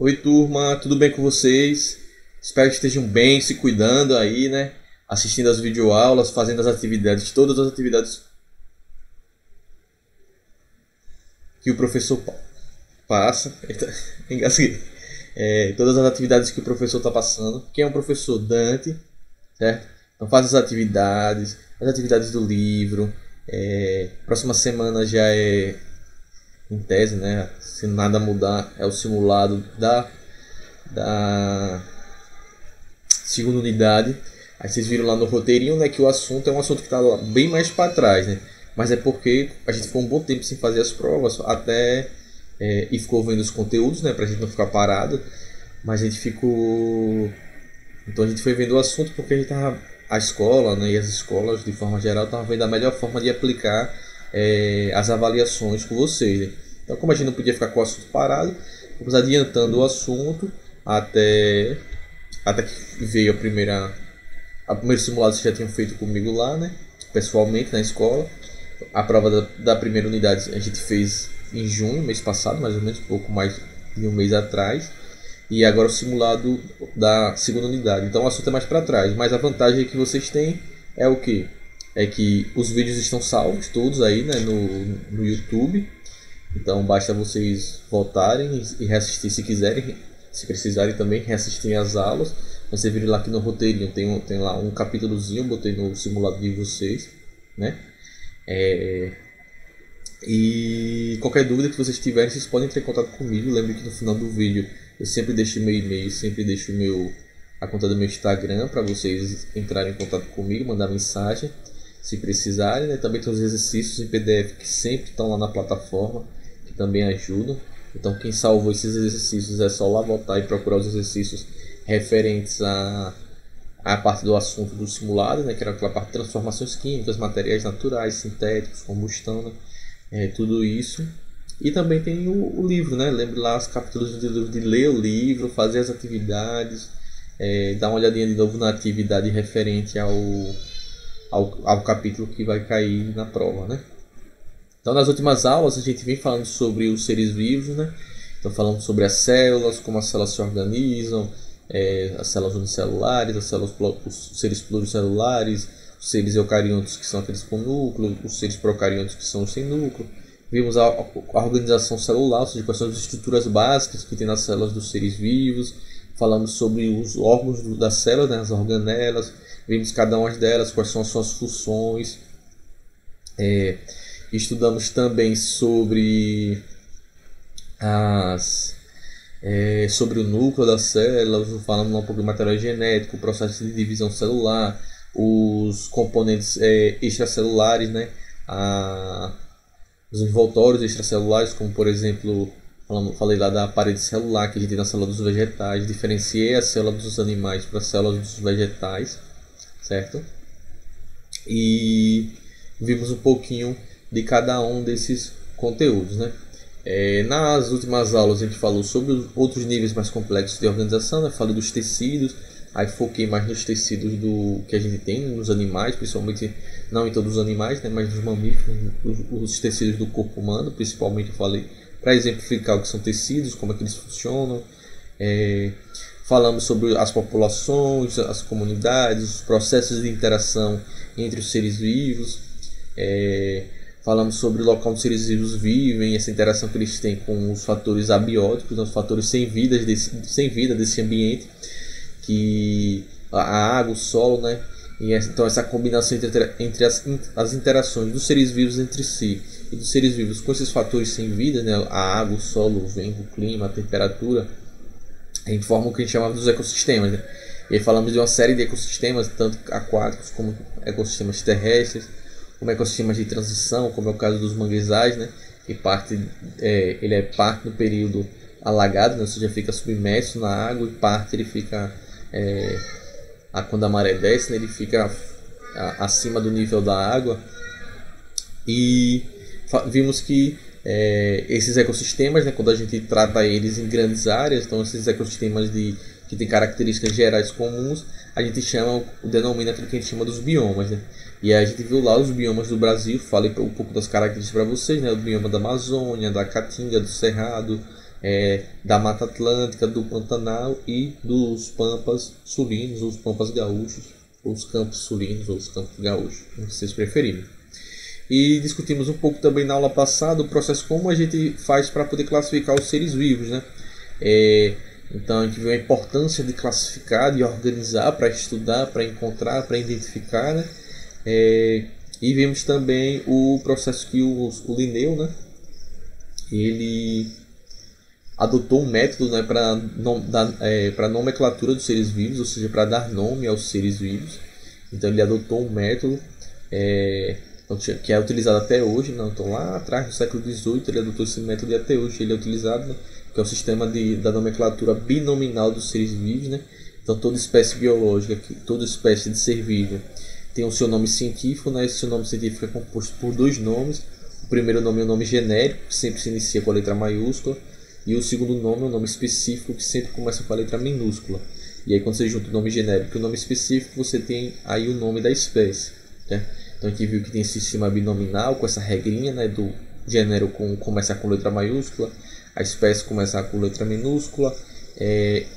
Oi, turma, tudo bem com vocês? Espero que estejam bem, se cuidando aí, né? Assistindo as videoaulas, fazendo as atividades, todas as atividades que o professor passa. Eita, engasguei. Todas as atividades que o professor está passando. Quem é um professor? Dante, certo? Então faz as atividades do livro. Próxima semana já é em tese, né? Se nada mudar, é o simulado da segunda unidade. Aí vocês viram lá no roteirinho, né, que o assunto é um assunto que está bem mais para trás, né? Mas é porque a gente ficou um bom tempo sem fazer as provas, até e ficou vendo os conteúdos, né, pra gente não ficar parado. Mas a gente ficou, então a gente foi vendo o assunto porque a gente tava, a escola, né, e as escolas de forma geral estavam vendo a melhor forma de aplicar as avaliações com vocês, né? Então, como a gente não podia ficar com o assunto parado, fomos adiantando o assunto até que veio a primeiro simulado que vocês já tinham feito comigo lá, né? Pessoalmente na escola. A prova da primeira unidade a gente fez em junho, mês passado, mais ou menos, um pouco mais de um mês atrás. E agora o simulado da segunda unidade. Então o assunto é mais para trás. Mas a vantagem que vocês têm é o que? É que os vídeos estão salvos todos aí, né, no YouTube. Então basta vocês voltarem e reassistir se quiserem. Se precisarem também reassistirem as aulas. Você viram lá aqui no roteirinho, tem lá um capítulozinho, botei no simulado de vocês, né? E qualquer dúvida que vocês tiverem, vocês podem entrar em contato comigo. Lembre que no final do vídeo eu sempre deixo meu e-mail, sempre deixo a conta do meu Instagram para vocês entrarem em contato comigo, mandar mensagem se precisarem, né? Também tem os exercícios em PDF que sempre estão lá na plataforma, que também ajudam. Então quem salvou esses exercícios é só lá voltar e procurar os exercícios referentes à parte do assunto do simulado, né, que era aquela parte de transformações químicas, materiais naturais, sintéticos, combustão, né, tudo isso. E também tem o livro, né? Lembre lá os capítulos do livro, de ler o livro, fazer as atividades, dar uma olhadinha de novo na atividade referente ao capítulo que vai cair na prova, né? Então nas últimas aulas a gente vem falando sobre os seres vivos, né? Então falando sobre as células, como as células se organizam, as células unicelulares, os seres pluricelulares, os seres eucariontos, que são aqueles com núcleo, os seres procariontos, que são os sem núcleo. Vimos a organização celular, ou seja, quais são as estruturas básicas que tem nas células dos seres vivos. Falamos sobre os órgãos da célula, né, as organelas. Vimos cada uma delas, quais são as suas funções. Estudamos também sobre sobre o núcleo das células, falamos um pouco de material genético, o processo de divisão celular, os componentes extracelulares, né? Os envoltórios extracelulares, como por exemplo, falei lá da parede celular que a gente tem na célula dos vegetais, diferenciei a célula dos animais para as células dos vegetais, certo? E vimos um pouquinho de cada um desses conteúdos, né? Nas últimas aulas a gente falou sobre os outros níveis mais complexos de organização, né? Falei dos tecidos, aí foquei mais nos tecidos que a gente tem nos animais, principalmente, não em todos os animais, né? Mas nos mamíferos, os tecidos do corpo humano, principalmente eu falei para exemplificar o que são tecidos, como é que eles funcionam. Falamos sobre as populações, as comunidades, os processos de interação entre os seres vivos. Falamos sobre o local onde os seres vivos vivem, essa interação que eles têm com os fatores abióticos, os fatores sem vida desse ambiente, que a água, o solo, né? Então essa combinação entre as interações dos seres vivos entre si e dos seres vivos com esses fatores sem vida, né? A água, o solo, o vento, o clima, a temperatura, a gente forma o que a gente chamava dos ecossistemas, né? E aí falamos de uma série de ecossistemas, tanto aquáticos como ecossistemas terrestres, como ecossistemas de transição, como é o caso dos manguezais, né? Que ele é parte do período alagado, né? Ou seja, fica submerso na água, e parte ele fica, quando a maré desce, né? Ele fica acima do nível da água. E vimos que esses ecossistemas, né? Quando a gente trata eles em grandes áreas, então esses ecossistemas que têm características gerais comuns, a gente denomina aquilo que a gente chama dos biomas, né? E aí a gente viu lá os biomas do Brasil, falei um pouco das características para vocês, né? O bioma da Amazônia, da Caatinga, do Cerrado, da Mata Atlântica, do Pantanal e dos Pampas Sulinos, os Pampas Gaúchos, os Campos Sulinos ou os Campos Gaúchos, como vocês preferirem. E discutimos um pouco também na aula passada o processo como a gente faz para poder classificar os seres vivos, né? Então a gente viu a importância de classificar, de organizar, para estudar, para encontrar, para identificar, né? E vimos também o processo que o Linneu, né? Ele adotou um método, né, para nomenclatura dos seres vivos, ou seja, para dar nome aos seres vivos. Então ele adotou um método que é utilizado até hoje, né? Então lá atrás, no século XVIII, ele adotou esse método e até hoje ele é utilizado, né? Que é o sistema da nomenclatura binominal dos seres vivos, né? Então toda espécie biológica, toda espécie de ser vivo tem o seu nome científico, né? Esse seu nome científico é composto por dois nomes. O primeiro nome é o nome genérico, que sempre se inicia com a letra maiúscula, e o segundo nome é o nome específico, que sempre começa com a letra minúscula. E aí quando você junta o nome genérico e o nome específico, você tem aí o nome da espécie, né? Então a gente viu que tem esse sistema binominal com essa regrinha, né, do gênero começar com letra maiúscula, a espécie começar com letra minúscula.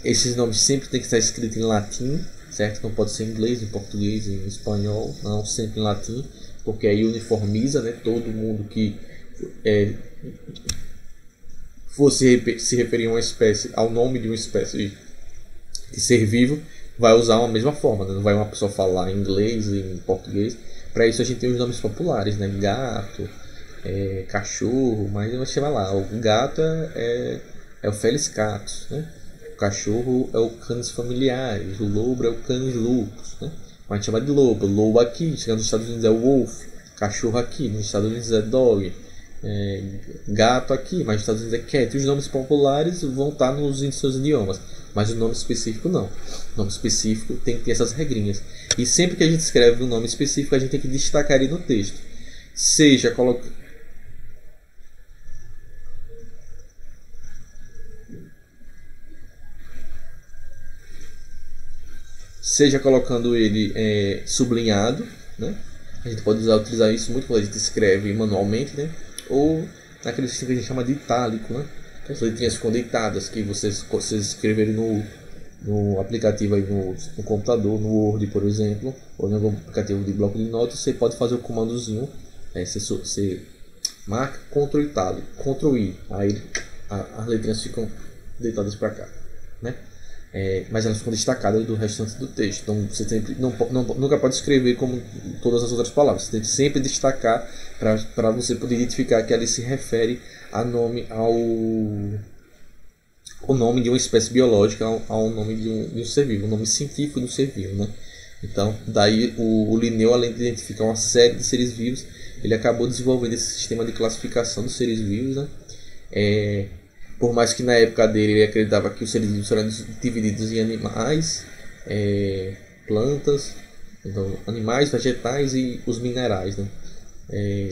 Esses nomes sempre tem que estar escritos em latim, certo? Não pode ser em inglês, em português, em espanhol, não, sempre em latim, porque aí uniformiza, né, todo mundo que fosse se referir a uma espécie, ao nome de uma espécie de ser vivo, vai usar a mesma forma, né? Não vai uma pessoa falar em inglês e em português. Para isso a gente tem os nomes populares, né? Gato, cachorro, mas você vai lá, o gato é o Felis catus, né? O cachorro é o Canis familiaris, o lobo é o Canis lupus, né? Mas a gente chama de lobo. Lobo aqui, chegando nos Estados Unidos é o wolf, cachorro aqui, nos Estados Unidos é dog, gato aqui, mas nos Estados Unidos é cat. Os nomes populares vão estar nos seus idiomas, mas o nome específico não. O nome específico tem que ter essas regrinhas. E sempre que a gente escreve um nome específico, a gente tem que destacar ele no texto. Seja colocando ele sublinhado, né? A gente pode utilizar isso muito quando a gente escreve manualmente, né? Ou naquele sistema que a gente chama de itálico, né? Que as letrinhas ficam deitadas, que vocês escreverem no aplicativo aí no computador, no Word, por exemplo, ou no aplicativo de bloco de notas, você pode fazer o comandozinho, você marca Ctrl itálico, Ctrl I, aí as letrinhas ficam deitadas para cá, né? Mas elas ficam destacadas do restante do texto. Então você sempre, nunca pode escrever como todas as outras palavras. Você tem que sempre destacar para você poder identificar que ali se refere ao nome de uma espécie biológica, ao nome de um ser vivo, o nome científico do ser vivo, né? Então, daí o Linneu, além de identificar uma série de seres vivos, ele acabou desenvolvendo esse sistema de classificação dos seres vivos, né? Por mais que na época dele ele acreditava que os seres vivos eram divididos em animais, plantas, então, animais, vegetais e os minerais, né?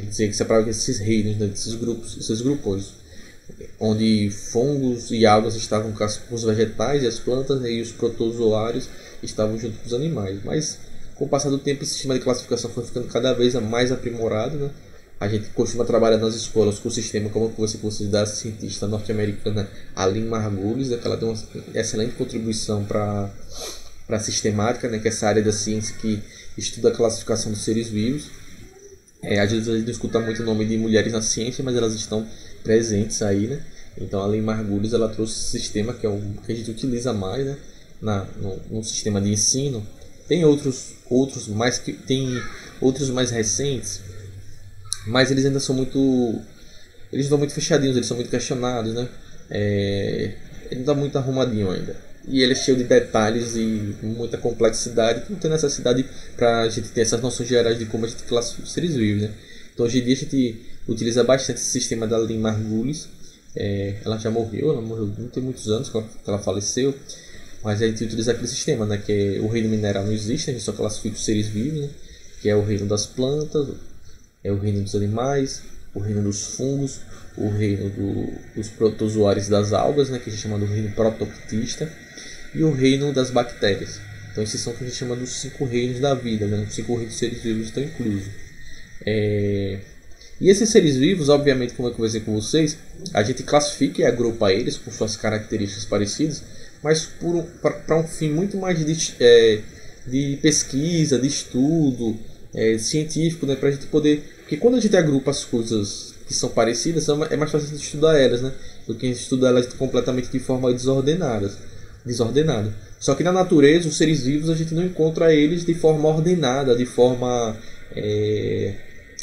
Dizia que separava esses reinos, né? Esses grupos, onde fungos e algas estavam com os vegetais e as plantas, né? E os protozoários estavam junto com os animais. Mas com o passar do tempo, esse sistema de classificação foi ficando cada vez mais aprimorado, né? A gente costuma trabalhar nas escolas com o sistema como você da cientista norte-americana Aline Margulis, que ela tem uma excelente contribuição para a sistemática, né, que é essa área da ciência que estuda a classificação dos seres vivos. Às vezes a gente não escuta muito o nome de mulheres na ciência, mas elas estão presentes aí, né? Então a Aline Margulis, ela trouxe esse sistema que é o que a gente utiliza mais, né, no sistema de ensino. Tem outros mais recentes, mas eles ainda são muito fechadinhos, eles são muito questionados, né? Ele não está muito arrumadinho ainda. E ele é cheio de detalhes e muita complexidade, que não tem necessidade para a gente ter essas noções gerais de como a gente classifica os seres vivos, né? Então hoje em dia a gente utiliza bastante esse sistema da Aline Margulis. Ela já morreu, não tem muitos anos que ela faleceu, mas a gente utiliza aquele sistema, né? Que o reino mineral não existe, a gente só classifica os seres vivos, né? Que é o reino das plantas, o reino dos animais, o reino dos fungos, o reino dos protozoários das algas, né, que a gente chama do reino protoctista, e o reino das bactérias. Então esses são o que a gente chama dos 5 reinos da vida, né? Os 5 reinos de seres vivos estão inclusos. E esses seres vivos, obviamente, como eu conversei com vocês, a gente classifica e agrupa eles com suas características parecidas, mas para um fim muito mais de pesquisa, de estudo científico, né, para a gente poder... Porque quando a gente agrupa as coisas que são parecidas, é mais fácil de estudar elas, né, do que estudar elas completamente de forma desordenada. Só que na natureza, os seres vivos, a gente não encontra eles de forma ordenada, de forma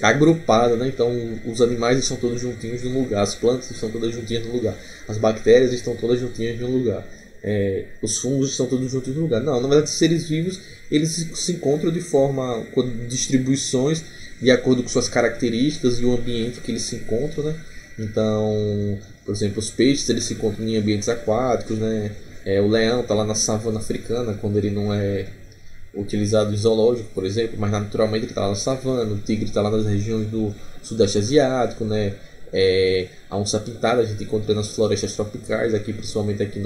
agrupada, né? Então os animais estão todos juntinhos num lugar, as plantas estão todas juntinhas num lugar, as bactérias estão todas juntinhas num lugar, os fungos estão todos juntos num lugar. Não, na verdade, os seres vivos eles se encontram de forma, com distribuições de acordo com suas características e o ambiente que eles se encontram, né? Então, por exemplo, os peixes eles se encontram em ambientes aquáticos, né? O leão está lá na savana africana, quando ele não é utilizado em zoológico, por exemplo, mas naturalmente ele está lá na savana. O tigre está lá nas regiões do sudeste asiático, né? A onça pintada a gente encontra nas florestas tropicais, aqui principalmente aqui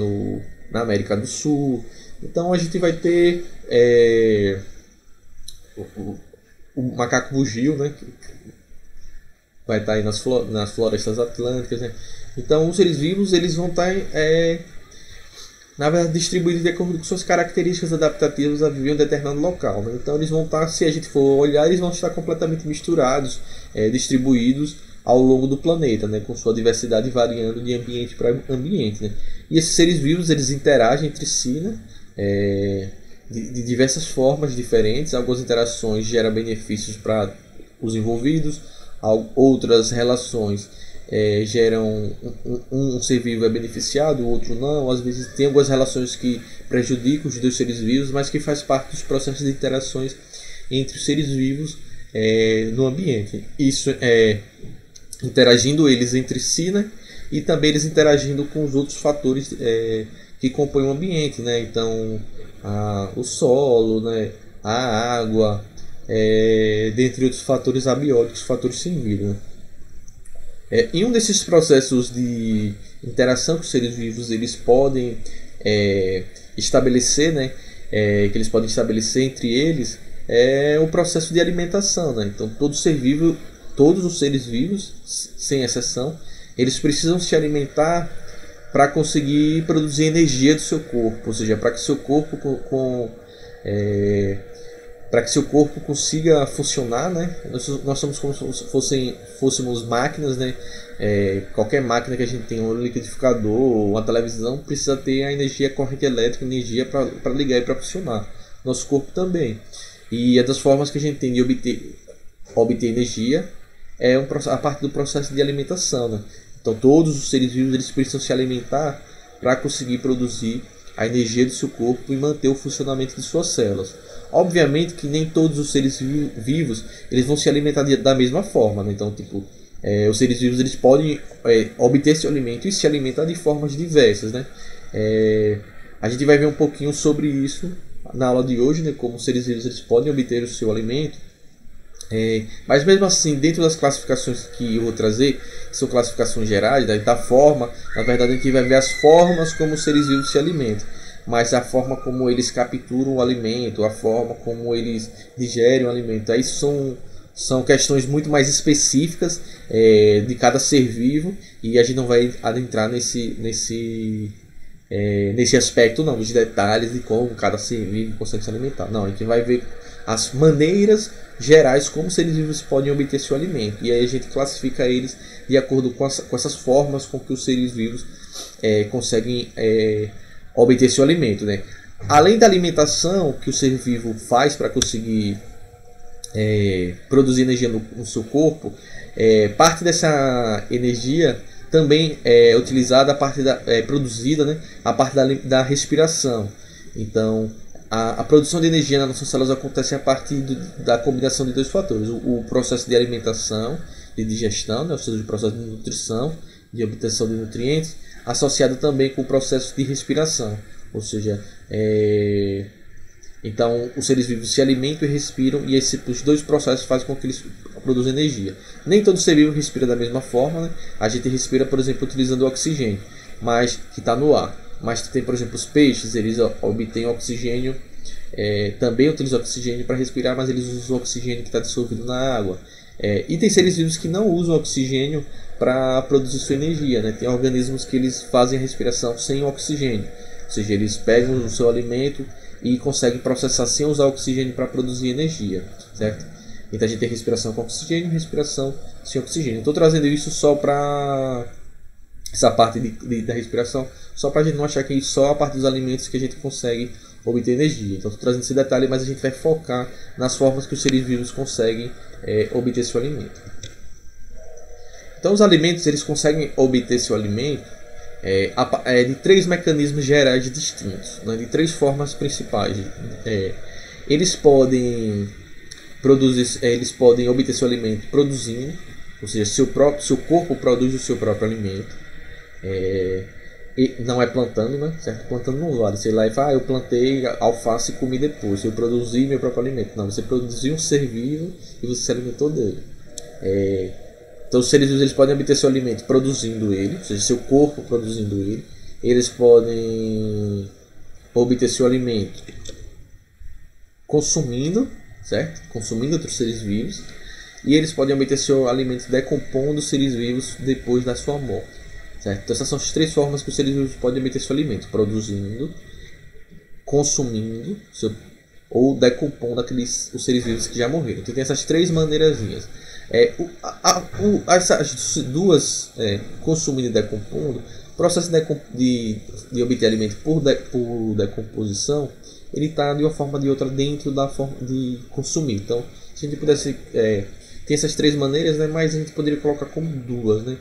na América do Sul. Então a gente vai ter o macaco bugio, né? Que vai estar aí nas florestas atlânticas, né? Então os seres vivos eles vão estar na verdade distribuídos de acordo com suas características adaptativas a viver em um determinado local, né? Então eles vão estar, se a gente for olhar, eles vão estar completamente misturados, distribuídos ao longo do planeta, né? Com sua diversidade variando de ambiente para ambiente, né? E esses seres vivos eles interagem entre si, né? De diversas formas diferentes. Algumas interações geram benefícios para os envolvidos, outras relações geram um ser vivo é beneficiado, o outro não. Às vezes tem algumas relações que prejudicam os dois seres vivos, mas que faz parte dos processos de interações entre os seres vivos no ambiente. Isso interagindo eles entre si, né? E também eles interagindo com os outros fatores que compõem o ambiente, né? Então o solo, né? A água, dentre outros fatores abióticos, fatores sem vida, né? Em um desses processos de interação que os seres vivos eles podem estabelecer, né, que eles podem estabelecer entre eles, é o processo de alimentação, né? Então todos os seres vivos, sem exceção, eles precisam se alimentar para conseguir produzir energia do seu corpo, ou seja, para que seu corpo para que seu corpo consiga funcionar, né? Nós somos como se fôssemos máquinas, né? Qualquer máquina que a gente tem, um liquidificador, uma televisão, precisa ter a energia, a corrente elétrica, energia para ligar e para funcionar. Nosso corpo também. E é das formas que a gente tem de obter energia a partir do processo de alimentação, né? Então todos os seres vivos eles precisam se alimentar para conseguir produzir a energia do seu corpo e manter o funcionamento de suas células. Obviamente que nem todos os seres vivos eles vão se alimentar da mesma forma, né? Então, os seres vivos eles podem obter esse alimento e se alimentar de formas diversas, né? A gente vai ver um pouquinho sobre isso na aula de hoje, né? Como os seres vivos eles podem obter o seu alimento. Mas mesmo assim, dentro das classificações que eu vou trazer, que são classificações gerais, da forma, na verdade a gente vai ver as formas como os seres vivos se alimentam, mas a forma como eles capturam o alimento, a forma como eles digerem o alimento, aí são questões muito mais específicas de cada ser vivo, e a gente não vai adentrar nesse aspecto não, dos detalhes de como cada ser vivo consegue se alimentar. Não, a gente vai ver as maneiras gerais como os seres vivos podem obter seu alimento, e aí a gente classifica eles de acordo com essas formas com que os seres vivos conseguem obter seu alimento, né? Além da alimentação que o ser vivo faz para conseguir produzir energia no seu corpo, parte dessa energia também é utilizada produzida, né, a parte da respiração. Então a produção de energia nas nossas células acontece a partir da combinação de dois fatores: o processo de alimentação, de digestão, né, ou seja, o processo de nutrição, de obtenção de nutrientes, associado também com o processo de respiração, ou seja, então os seres vivos se alimentam e respiram, e os dois processos fazem com que eles produzam energia. Nem todo ser vivo respira da mesma forma, né? A gente respira, por exemplo, utilizando o oxigênio, mas que está no ar. Mas tem, por exemplo, os peixes, eles obtêm oxigênio, também utilizam oxigênio para respirar, mas eles usam o oxigênio que está dissolvido na água. E tem seres vivos que não usam oxigênio para produzir sua energia, né? Tem organismos que eles fazem a respiração sem oxigênio, ou seja, eles pegam o seu alimento e conseguem processar sem usar oxigênio para produzir energia, certo? Então a gente tem respiração com oxigênio e respiração sem oxigênio. Estou trazendo isso só para essa parte da respiração, só para a gente não achar que é só a parte dos alimentos que a gente consegue obter energia. Então estou trazendo esse detalhe, mas a gente vai focar nas formas que os seres vivos conseguem obter seu alimento. Então os alimentos eles conseguem obter seu alimento de 3 mecanismos gerais distintos, né, de 3 formas principais. Eles podem obter seu alimento produzindo, ou seja, seu corpo produz o seu próprio alimento. E não é plantando, né? Certo? Plantando não vale. Sei lá e fala, eu plantei alface e comi depois. Eu produzi meu próprio alimento. Não, você produziu um ser vivo e você se alimentou dele. Então os seres vivos eles podem obter seu alimento produzindo ele, ou seja, seu corpo produzindo ele. Eles podem obter seu alimento consumindo, certo? Consumindo outros seres vivos. E eles podem obter seu alimento decompondo os seres vivos depois da sua morte. Certo? Então essas são as 3 formas que os seres vivos podem obter seu alimento: produzindo, consumindo ou decompondo os seres vivos que já morreram. Então tem essas 3 maneirazinhas. Essas duas, consumindo e decompondo, o processo de obter alimento por decomposição, ele está de uma forma ou de outra dentro da forma de consumir. Então, se a gente pudesse tem essas 3 maneiras, né, mas a gente poderia colocar como 2, né?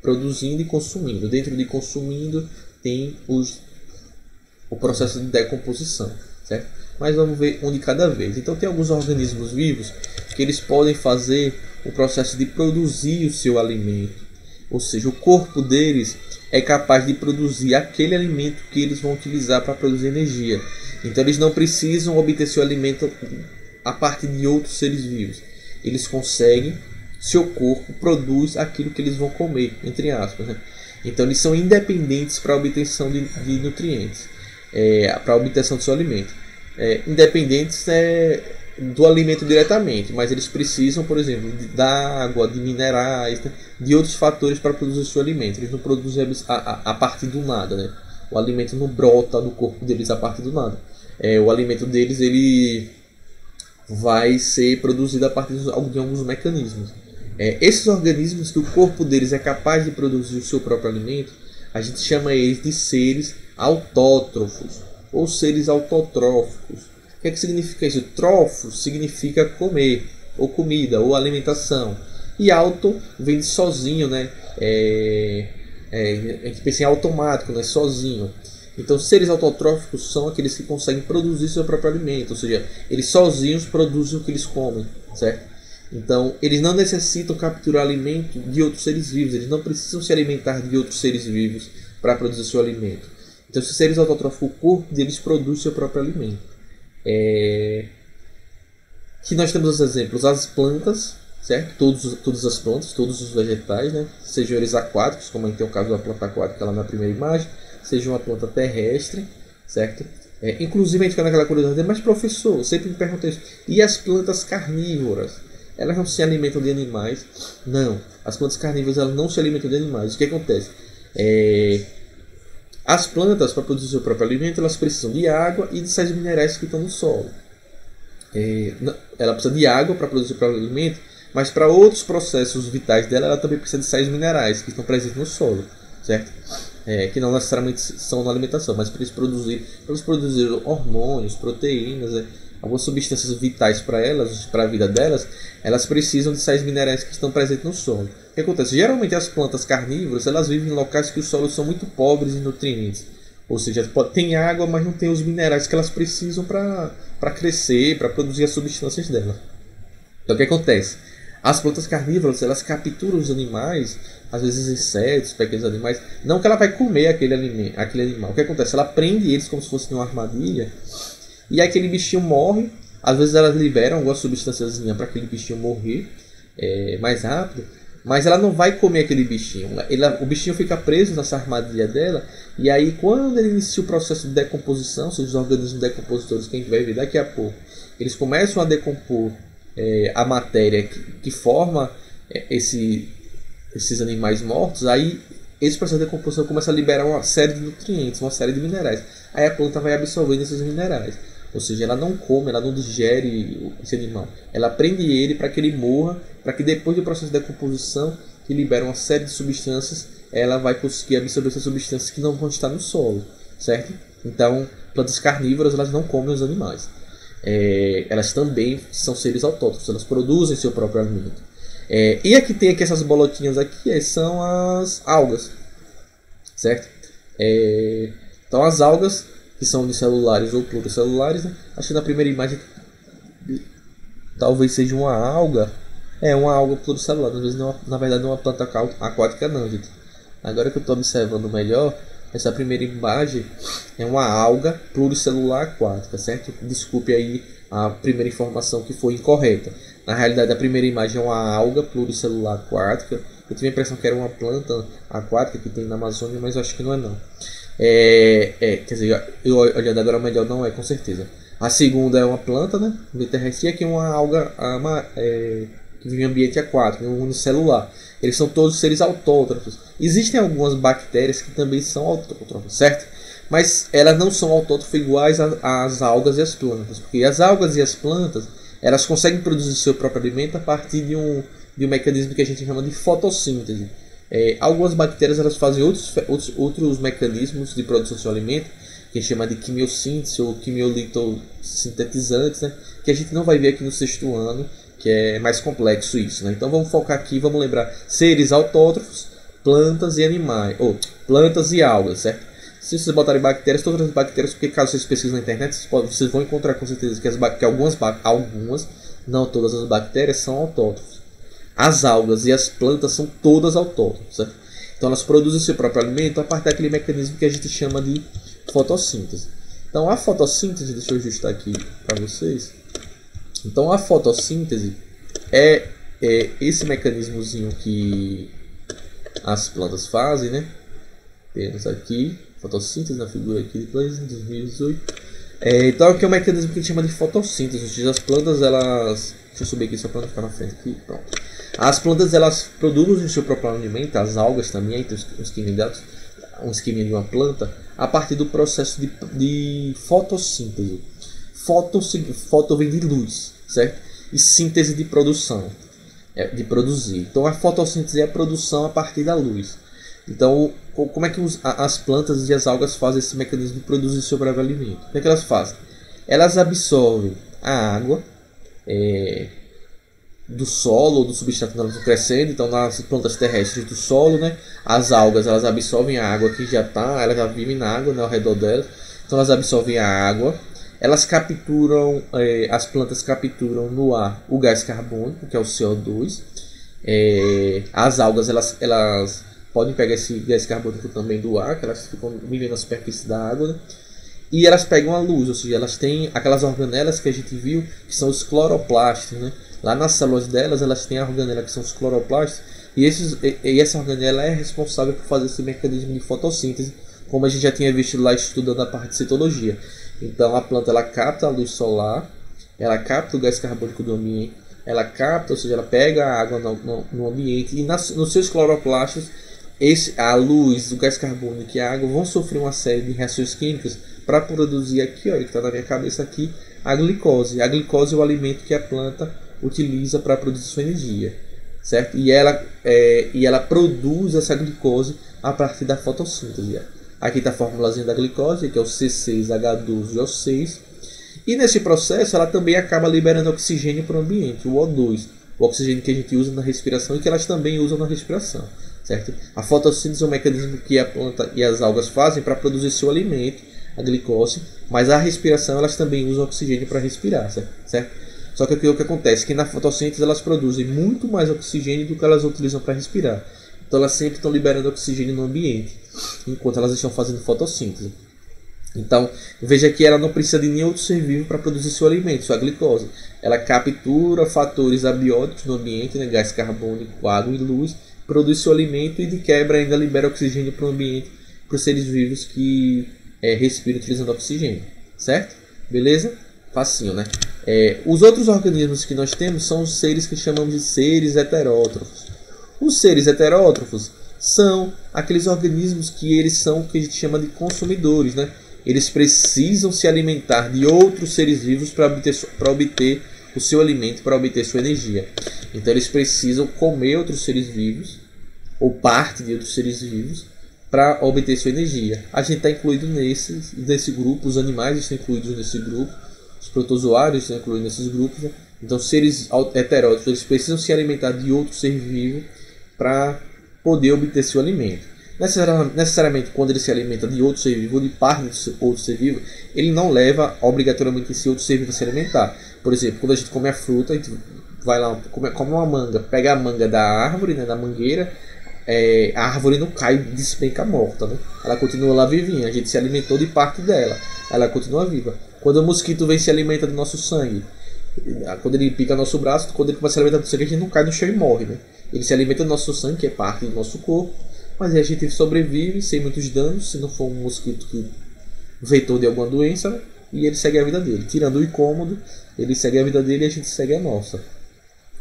Produzindo e consumindo. Dentro de consumindo tem o processo de decomposição, certo? Mas vamos ver um de cada vez. Então tem alguns organismos vivos que eles podem fazer o processo de produzir o seu alimento, ou seja, o corpo deles é capaz de produzir aquele alimento que eles vão utilizar para produzir energia. Então eles não precisam obter seu alimento a partir de outros seres vivos. Eles conseguem, seu corpo produz aquilo que eles vão comer, entre aspas, né? Então eles são independentes para a obtenção de nutrientes, para a obtenção do seu alimento. Independentes do alimento diretamente, mas eles precisam, por exemplo, da água, de minerais, de outros fatores para produzir o seu alimento. Eles não produzem a partir do nada, né? O alimento não brota do corpo deles a partir do nada. O alimento deles ele vai ser produzido a partir de alguns mecanismos. Esses organismos que o corpo deles é capaz de produzir o seu próprio alimento, a gente chama eles de seres autótrofos ou seres autotróficos. O que significa isso? Trófo significa comer, ou comida, ou alimentação. E auto vem de sozinho, né? A gente pensa em automático, né? Sozinho. Então, seres autotróficos são aqueles que conseguem produzir seu próprio alimento, ou seja, eles sozinhos produzem o que eles comem, certo? Então, eles não necessitam capturar alimento de outros seres vivos, eles não precisam se alimentar de outros seres vivos para produzir seu alimento. Então, esses seres autotróficos, o corpo deles produz seu próprio alimento. Que nós temos os exemplos, as plantas, certo? Todas as plantas, todos os vegetais, né? Sejam eles aquáticos, como a gente tem o caso da planta aquática lá na primeira imagem, seja uma planta terrestre, certo? Inclusive a gente fica naquela curiosidade, mas professor, eu sempre me pergunto isso, e as plantas carnívoras? Elas não se alimentam de animais? Não, as plantas carnívoras elas não se alimentam de animais. O que acontece? As plantas, para produzir seu próprio alimento, elas precisam de água e de sais minerais que estão no solo. Ela precisa de água para produzir seu próprio alimento, mas para outros processos vitais dela, ela também precisa de sais minerais que estão presentes no solo, certo? Que não necessariamente são na alimentação, mas para eles produzir hormônios, proteínas, algumas substâncias vitais para elas, para a vida delas, elas precisam de sais minerais que estão presentes no solo. O que acontece? Geralmente as plantas carnívoras elas vivem em locais que os solos são muito pobres em nutrientes, ou seja, tem água, mas não tem os minerais que elas precisam para crescer, para produzir as substâncias delas. Então o que acontece? As plantas carnívoras elas capturam os animais, às vezes insetos, pequenos animais, não que ela vai comer aquele animal. O que acontece? Ela prende eles como se fosse numa armadilha, e aí aquele bichinho morre. Às vezes elas liberam alguma substânciazinha para aquele bichinho morrer mais rápido, mas ela não vai comer aquele bichinho. O bichinho fica preso nessa armadilha dela, e aí quando ele inicia o processo de decomposição, são os organismos decompositores que a gente vai ver daqui a pouco, eles começam a decompor a matéria que forma esses animais mortos, aí esse processo de decomposição começa a liberar uma série de nutrientes, uma série de minerais. Aí a planta vai absorvendo esses minerais. Ou seja, ela não come, ela não digere esse animal. Ela prende ele para que ele morra, para que depois do processo de decomposição, que libera uma série de substâncias, ela vai conseguir absorver essas substâncias que não vão estar no solo, certo? Então, plantas carnívoras, elas não comem os animais. Elas também são seres autótrofos, elas produzem seu próprio alimento. E aqui tem essas bolotinhas aqui, são as algas, certo? Então as algas, que são unicelulares ou pluricelulares, né? Acho que na primeira imagem talvez seja uma alga. Uma alga pluricelular, às vezes não, na verdade não é uma planta aquática não, gente. Agora que eu estou observando melhor, essa primeira imagem é uma alga pluricelular aquática, certo? Desculpe aí a primeira informação que foi incorreta. Na realidade, a primeira imagem é uma alga pluricelular aquática. Eu tive a impressão que era uma planta aquática que tem na Amazônia, mas eu acho que não é não. Quer dizer, eu olhando agora melhor, não é com certeza. A segunda é uma planta, né? Terrestre, e aqui uma alga que vive em ambiente aquático, unicelular. Eles são todos seres autótrofos. Existem algumas bactérias que também são autótrofas, certo? Mas elas não são autótrofas iguais às algas e às plantas, porque as algas e as plantas elas conseguem produzir seu próprio alimento a partir de um mecanismo que a gente chama de fotossíntese. Algumas bactérias elas fazem outros mecanismos de produção do seu alimento, que a gente chama de quimiossíntese ou quimiolitosintetizantes, né? Que a gente não vai ver aqui no sexto ano, que é mais complexo isso, né? Então vamos focar aqui, vamos lembrar seres autótrofos, plantas e animais, ou plantas e algas, certo? Se vocês botarem bactérias, todas as bactérias, porque caso vocês pesquisem na internet, vocês vão encontrar com certeza que algumas, não todas as bactérias são autótrofas. As algas e as plantas são todas autótrofas, certo? Então elas produzem seu próprio alimento a partir daquele mecanismo que a gente chama de fotossíntese. Então a fotossíntese, deixa eu ajustar aqui para vocês. Então a fotossíntese é esse mecanismozinho que as plantas fazem, né? Temos aqui fotossíntese na figura aqui de 2018. Então aqui é um mecanismo que a gente chama de fotossíntese. Ou seja, as plantas elas, deixa eu subir aqui só para não ficar na frente aqui, pronto. As plantas elas produzem o seu próprio alimento, as algas também, tem um esqueminha de uma planta, a partir do processo de fotossíntese. Foto vem de luz, certo? E síntese de produção, de produzir. Então a fotossíntese é a produção a partir da luz. Então, como é que as plantas e as algas fazem esse mecanismo de produzir seu próprio alimento? O que é que elas fazem? Elas absorvem a água do solo ou do substrato que elas estão crescendo. Então, nas plantas terrestres do solo, né, as algas elas absorvem a água que já está, elas já vivem na água, né, ao redor delas. Então, elas absorvem a água. Elas capturam, as plantas capturam no ar o gás carbônico, que é o CO2. As algas elas podem pegar esse gás carbônico também do ar, que elas ficam vivendo na superfície da água, né? E elas pegam a luz, ou seja, elas têm aquelas organelas que a gente viu, que são os cloroplastos, né? Lá nas células delas, elas têm a organela que são os cloroplastos, e essa organela é responsável por fazer esse mecanismo de fotossíntese, como a gente já tinha visto lá estudando a parte de citologia. Então a planta ela capta a luz solar, ela capta o gás carbônico do ambiente, ela capta, ou seja, ela pega a água no ambiente, e nos seus cloroplastos a luz, o gás carbônico e a água vão sofrer uma série de reações químicas para produzir aqui, olha, que está na minha cabeça aqui, a glicose. A glicose é o alimento que a planta utiliza para produzir sua energia, certo? E ela produz essa glicose a partir da fotossíntese. Aqui está a formulazinha da glicose, que é o C6H12O6. E nesse processo ela também acaba liberando oxigênio para o ambiente, o O2. O oxigênio que a gente usa na respiração e que elas também usam na respiração, certo? A fotossíntese é um mecanismo que a planta e as algas fazem para produzir seu alimento, a glicose, mas a respiração elas também usam oxigênio para respirar, certo? Só que o que acontece é que na fotossíntese elas produzem muito mais oxigênio do que elas utilizam para respirar. Então elas sempre estão liberando oxigênio no ambiente, enquanto elas estão fazendo fotossíntese. Então, veja que ela não precisa de nenhum outro ser vivo para produzir seu alimento, sua glicose. Ela captura fatores abióticos no ambiente, né, gás carbônico, água e luz, produz seu alimento e de quebra ainda libera oxigênio para o ambiente, para os seres vivos que respiram utilizando oxigênio. Certo? Beleza? facinho, né? Os outros organismos que nós temos são os seres que chamamos de seres heterótrofos. Os seres heterótrofos são aqueles organismos que eles são o que a gente chama de consumidores, né? Eles precisam se alimentar de outros seres vivos para obter o seu alimento, para obter sua energia. Então eles precisam comer outros seres vivos ou parte de outros seres vivos para obter sua energia. A gente está incluído nesse grupo, os animais estão incluídos nesse grupo, os protozoários estão incluídos nesses grupos, né? Então seres heterótrofos eles precisam se alimentar de outro ser vivo para poder obter seu alimento. Necessariamente quando ele se alimenta de outro ser vivo ou de parte de outro ser vivo, ele não leva obrigatoriamente esse outro ser vivo a se alimentar. Por exemplo, quando a gente come a fruta, a gente vai lá, come uma manga, pega a manga da árvore, né, da mangueira, a árvore não cai e despenca morta, né? Ela continua lá vivinha, a gente se alimentou de parte dela, ela continua viva. Quando o mosquito vem se alimenta do nosso sangue, quando ele pica nosso braço, quando ele começa a se alimentar do sangue, a gente não cai no chão e morre, né? Ele se alimenta do nosso sangue, que é parte do nosso corpo, mas aí a gente sobrevive sem muitos danos, se não for um mosquito que vetor de alguma doença, né? E ele segue a vida dele. Tirando o incômodo, ele segue a vida dele e a gente segue a nossa.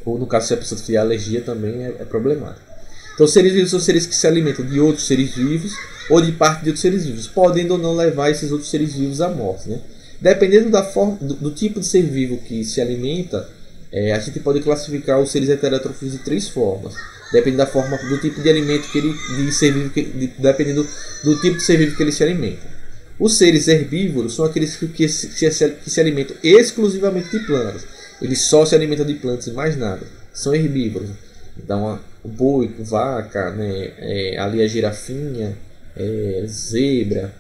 Ou no caso, se a pessoa tiver alergia também é problemático. Então, seres vivos são seres que se alimentam de outros seres vivos ou de parte de outros seres vivos, podendo ou não levar esses outros seres vivos à morte, né? Dependendo da forma, do tipo de ser vivo que se alimenta, a gente pode classificar os seres heterótrofos de 3 formas. Depende da forma, do tipo de alimento que ele, dependendo do tipo de ser vivo que ele se alimenta. Os seres herbívoros são aqueles que se alimentam exclusivamente de plantas. Eles só se alimentam de plantas e mais nada. São herbívoros. Então, o boi, a vaca, né, ali a girafinha, zebra,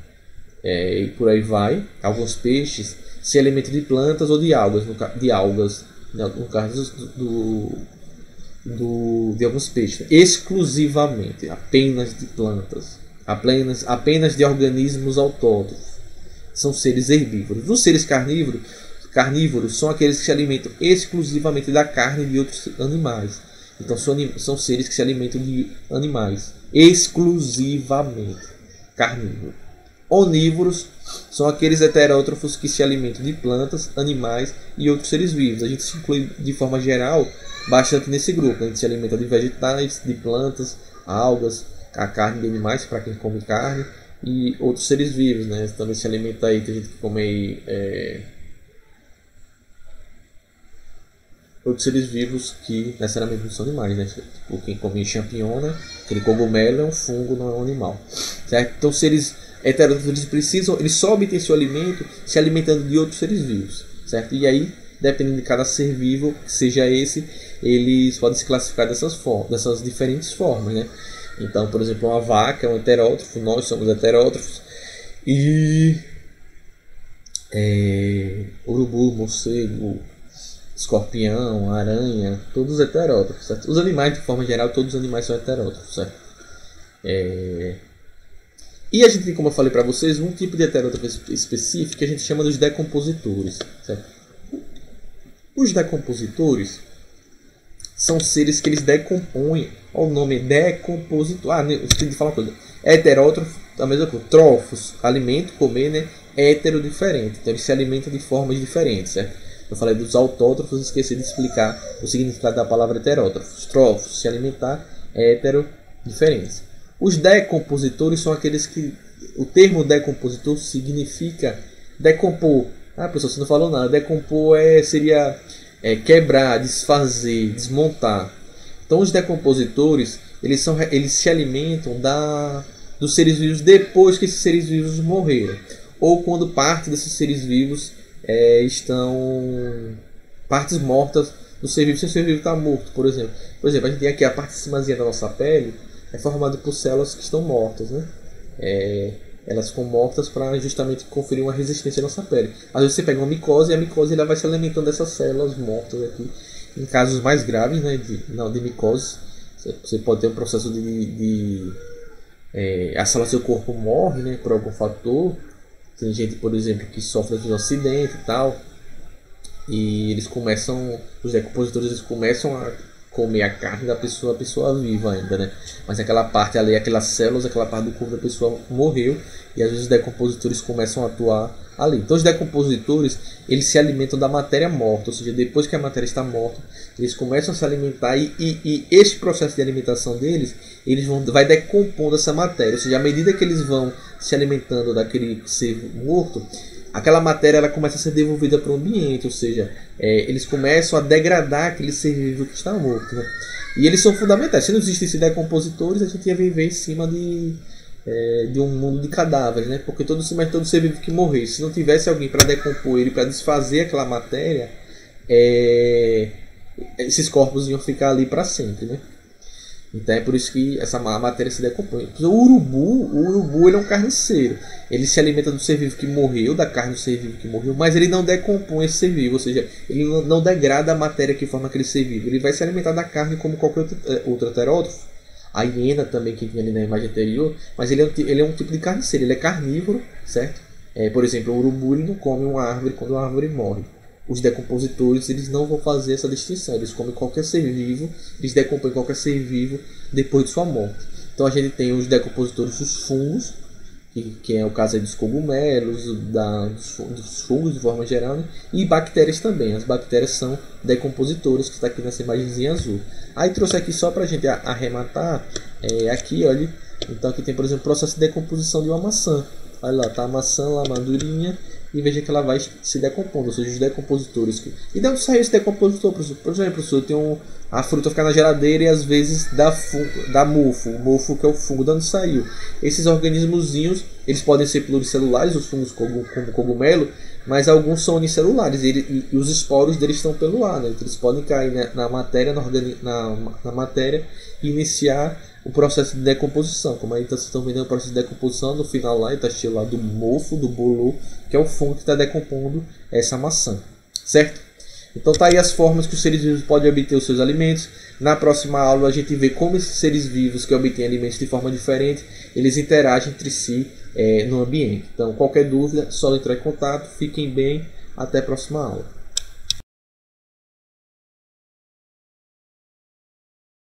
e por aí vai. Alguns peixes se alimentam de plantas ou de algas, no caso de alguns peixes, exclusivamente, apenas de plantas, apenas de organismos autótrofos. São seres herbívoros. Os seres carnívoros são aqueles que se alimentam exclusivamente da carne de outros animais. Então são seres que se alimentam de animais exclusivamente, carnívoros. Onívoros são aqueles heterótrofos que se alimentam de plantas, animais e outros seres vivos. A gente se inclui de forma geral bastante nesse grupo. A gente se alimenta de vegetais, de plantas, algas, a carne de animais para quem come carne e outros seres vivos, né? Também se alimenta aí, tem gente que come aí, outros seres vivos que necessariamente não são animais, né? Tipo, quem come champignon, né? Aquele cogumelo é um fungo, não é um animal, certo? Então seres heterótrofos eles só obtêm seu alimento se alimentando de outros seres vivos, certo? E aí, dependendo de cada ser vivo, seja esse, eles podem se classificar dessas diferentes formas, né? Então, por exemplo, uma vaca é um heterótrofo, nós somos heterótrofos, e urubu, morcego, escorpião, aranha, todos heterótrofos, certo? Os animais, de forma geral, todos os animais são heterótrofos, certo? E a gente tem, como eu falei para vocês, um tipo de heterótrofo específico que a gente chama dos decompositores, certo? Os decompositores são seres que eles decompõem. Olha o nome, decompositor. Esqueci de falar uma coisa. Heterótrofo, a mesma coisa. Trófos, alimento, comer, né? Hétero, diferente. Então eles se alimentam de formas diferentes, certo? Eu falei dos autótrofos, esqueci de explicar o significado da palavra heterótrofos. Trófos, se alimentar, hétero, diferentes. Os decompositores são aqueles que... O termo decompositor significa decompor. Professor, você não falou nada. Decompor seria quebrar, desfazer, desmontar. Então os decompositores eles se alimentam dos seres vivos depois que esses seres vivos morreram. Ou quando parte desses seres vivos estão... Partes mortas do ser vivo. Se o ser vivo está morto, por exemplo. Por exemplo, a gente tem aqui a parte de cimazinha da nossa pele. É formada por células que estão mortas, né? Elas ficam mortas para justamente conferir uma resistência à nossa pele. Às vezes você pega uma micose e a micose ela vai se alimentando dessas células mortas aqui. Em casos mais graves, né, de micose, você pode ter um processo a célula do seu corpo morre, né, por algum fator. Tem gente, por exemplo, que sofre de um acidente e tal. E os decompositores começam comer a carne da pessoa, a pessoa viva ainda, né? Mas aquela parte ali, aquelas células, aquela parte do corpo da pessoa morreu e às vezes os decompositores começam a atuar ali. Então os decompositores, eles se alimentam da matéria morta, ou seja, depois que a matéria está morta, eles começam a se alimentar e este processo de alimentação deles, vai decompondo essa matéria, ou seja, à medida que eles vão se alimentando daquele ser morto, aquela matéria ela começa a ser devolvida para o ambiente, ou seja, eles começam a degradar aquele ser vivo que está morto, né? E eles são fundamentais. Se não existissem decompositores, a gente ia viver em cima de um mundo de cadáveres, né? Porque todo ser vivo que morresse, se não tivesse alguém para decompor ele, para desfazer aquela matéria, esses corpos iam ficar ali para sempre, né? Então é por isso que essa matéria se decompõe. O urubu ele é um carniceiro. Ele se alimenta do ser vivo que morreu, da carne do ser vivo que morreu, mas ele não decompõe esse ser vivo, ou seja, ele não degrada a matéria que forma aquele ser vivo. Ele vai se alimentar da carne como qualquer outro heterótrofo. A hiena também, que tinha ali na imagem anterior, mas ele é um tipo de carniceiro, ele é carnívoro, certo? Por exemplo, o urubu ele não come uma árvore quando a árvore morre. Os decompositores eles não vão fazer essa distinção, eles comem qualquer ser vivo, eles decompõem qualquer ser vivo depois de sua morte. Então a gente tem os decompositores dos fungos, que é o caso aí dos cogumelos, dos fungos de forma geral, né? E bactérias também. As bactérias são decompositores, que está aqui nessa imagenzinha azul. Aí trouxe aqui só para a gente arrematar, aqui olha, então aqui tem por exemplo o processo de decomposição de uma maçã. Olha lá, tá a maçã lá madurinha, e veja que ela vai se decompondo, ou seja, os decompositores. E de onde saiu esse decompositor, professor? Por exemplo, professor, tem a fruta ficar na geladeira e às vezes dá mofo, o mofo que é o fungo. De onde saiu? Esses organismozinhos, eles podem ser pluricelulares, os fungos como cogumelo, mas alguns são unicelulares e os esporos deles estão pelo ar, né? Então, eles podem cair na matéria, na matéria e iniciar o processo de decomposição. Como aí vocês estão vendo o processo de decomposição, no final lá está cheio lá do mofo, do bolor, que é o fungo que está decompondo essa maçã, certo? Então tá aí as formas que os seres vivos podem obter os seus alimentos. Na próxima aula a gente vê como esses seres vivos que obtêm alimentos de forma diferente, eles interagem entre si no ambiente. Então qualquer dúvida, só entrar em contato. Fiquem bem, até a próxima aula.